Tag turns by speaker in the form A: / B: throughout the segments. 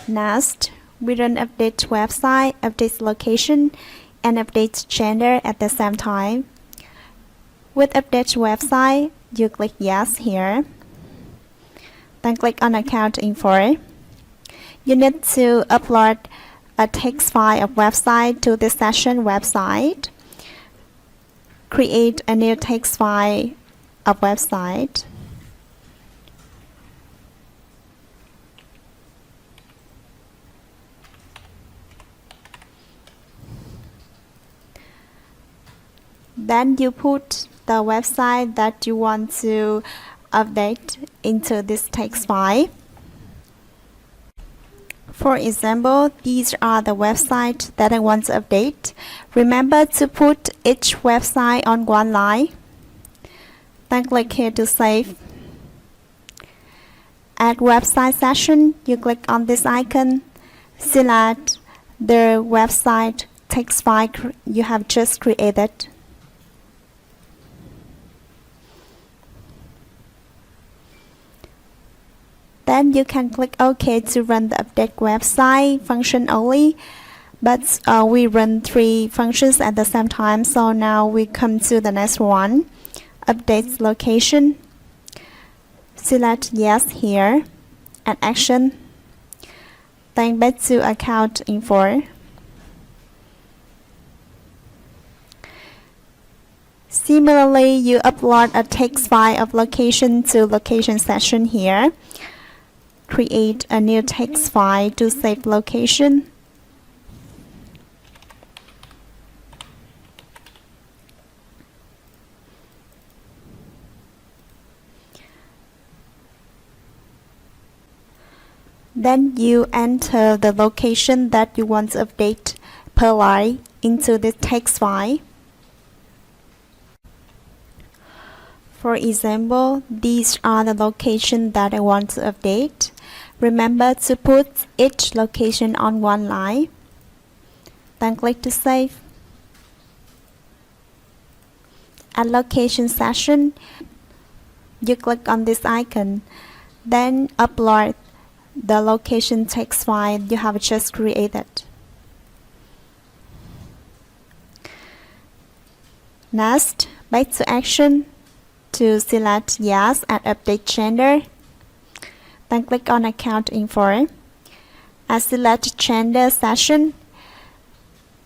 A: Next, we run update website, update location, and update gender at the same time. With update website, you click yes here. Then click on account info. You need to upload a text file of website to the session website. Create a new text file of website. Then you put the website that you want to update into this text file. For example, these are the websites that I want to update. Remember to put each website on one line. Then click here to save. At website section, you click on this icon. Select the website text file you have just created. Then you can click OK to run the update website function only. But we run 3 functions at the same time, so now we come to the next one. Update location. Select yes here. Add action. Then back to account info. Similarly, you upload a text file of location to location section here. Create a new text file to save location. Then you enter the location that you want to update per line into the text file. For example, these are the locations that I want to update. Remember to put each location on one line. Then click to save. At location section, you click on this icon. Then upload the location text file you have just created. Next, back to action. To select yes and update gender. Then click on account info. At select gender section,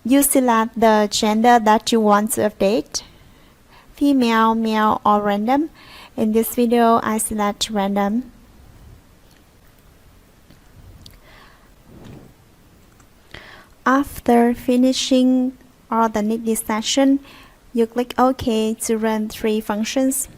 A: you select the gender that you want to update. Female, male, or random. In this video, I select random. After finishing all the needed section, you click OK to run 3 functions.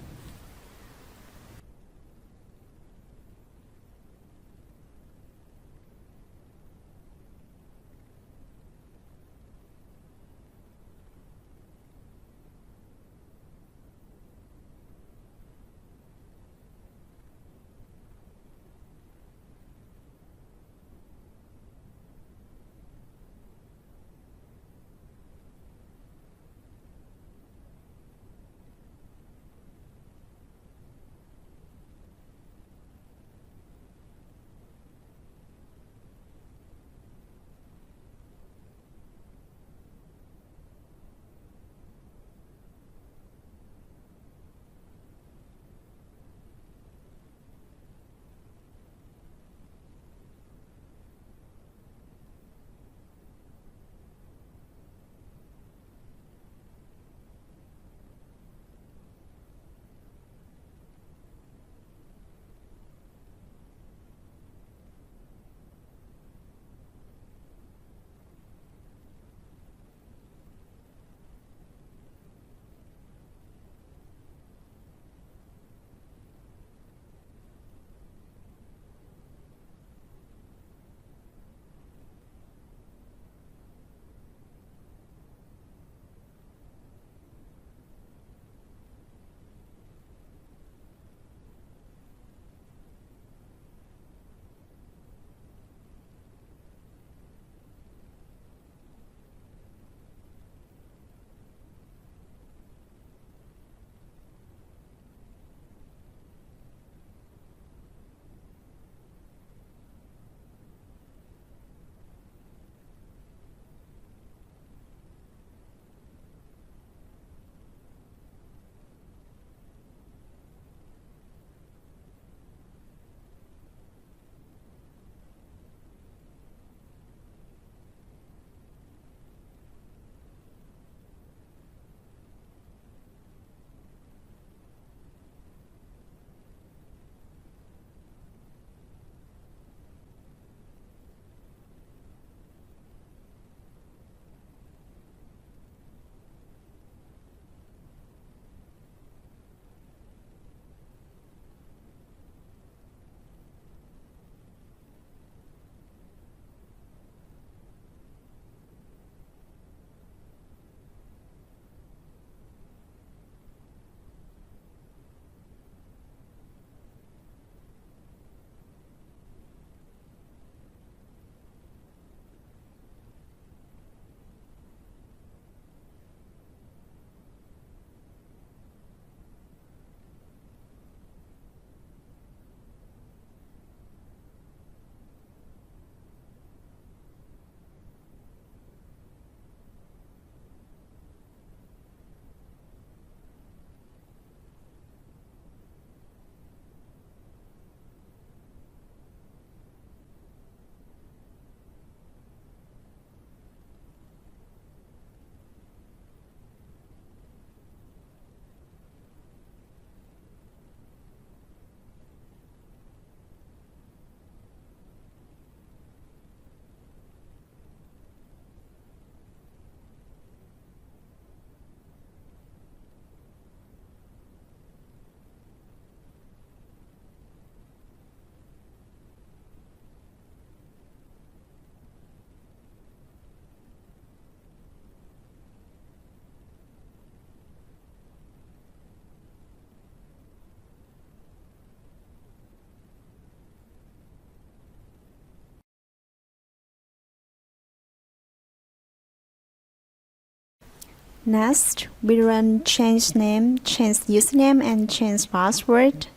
A: Next, we run change name, change username, and change password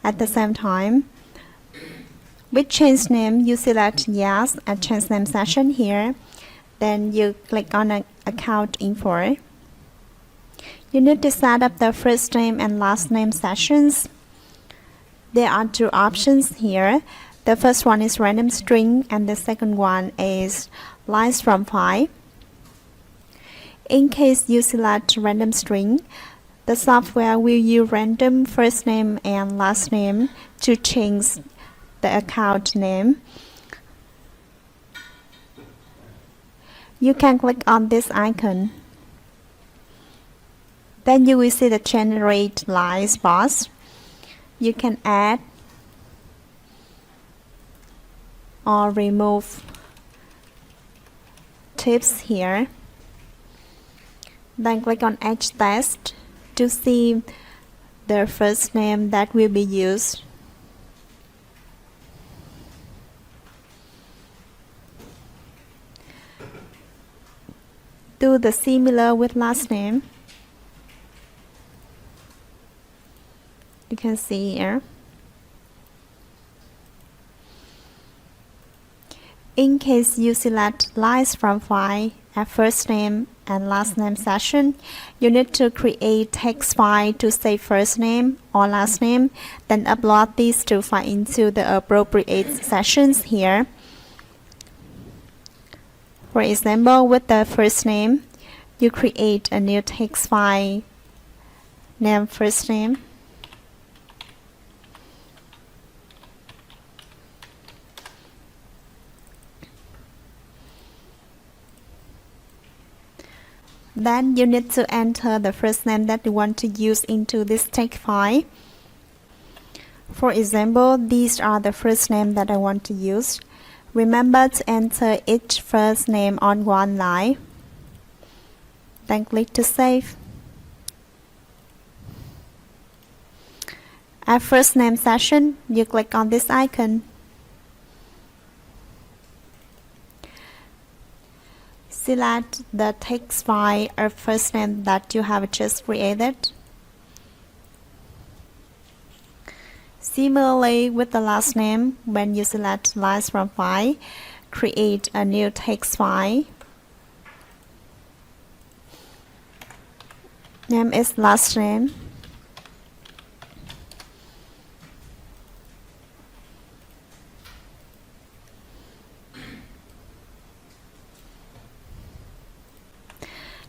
A: at the same time. With change name, you select yes at change name session here. Then you click on account info. You need to set up the first name and last name sessions. There are two options here. The first one is random string and the second one is lines from file. In case you select random string, the software will use random first name and last name to change the account name. You can click on this icon. Then you will see the generate lines box. You can add or remove tips here. Then click on Edge Test to see the first name that will be used. Do the similar with last name. You can see here. In case you select lines from file at first name and last name session, you need to create text file to save first name or last name, then upload these two files into the appropriate sessions here. For example, with the first name, you create a new text file, name first name. Then you need to enter the first name that you want to use into this text file. For example, these are the first name that I want to use. Remember to enter each first name on one line. Then click to save. At first name session, you click on this icon. Select the text file or first name that you have just created. Similarly, with the last name, when you select lines from file, create a new text file. Name is last name.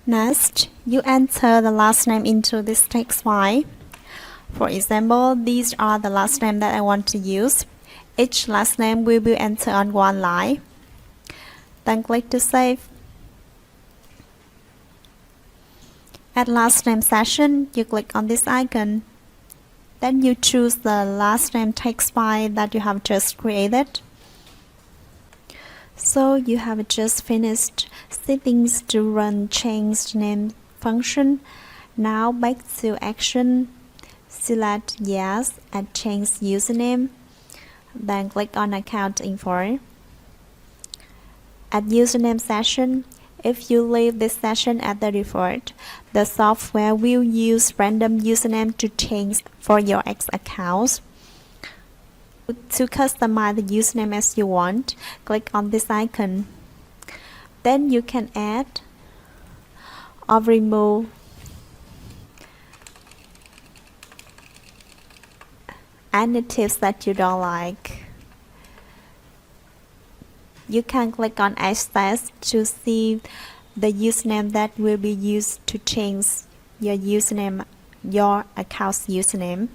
A: Next, you enter the last name into this text file. For example, these are the last name that I want to use. Each last name will be entered on one line. Then click to save. At last name session, you click on this icon. Then you choose the last name text file that you have just created. So you have just finished settings to run change name function. Now back to action. Select yes and change username. Then click on account info. At username session, if you leave this session at the default, the software will use random username to change for your X accounts. To customize the username as you want, click on this icon. Then you can add or remove any tips that you don't like. You can click on Edge Test to see the username that will be used to change your username, your account's username.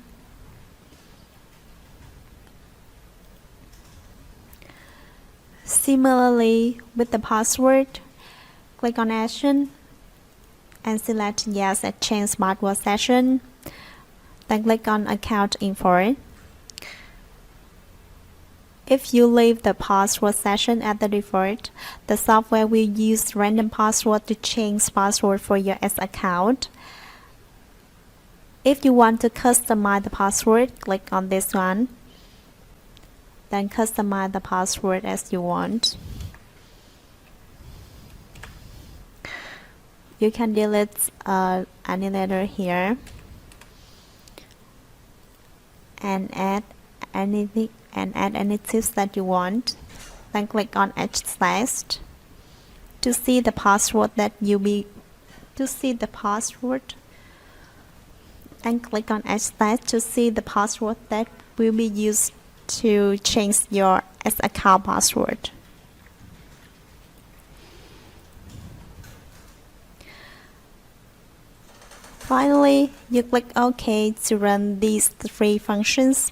A: Similarly, with the password, click on Action and select Yes at Change Password Session. Then click on Account Info. If you leave the password session at the default, the software will use random password to change password for your S account. If you want to customize the password, click on this one. Then customize the password as you want. You can delete any letter here and add anything and add any text that you want. Then click on H/ to see the password that you be to see the password. And click on H/ to see the password that will be used to change your account password. Finally, you click OK to run these three functions.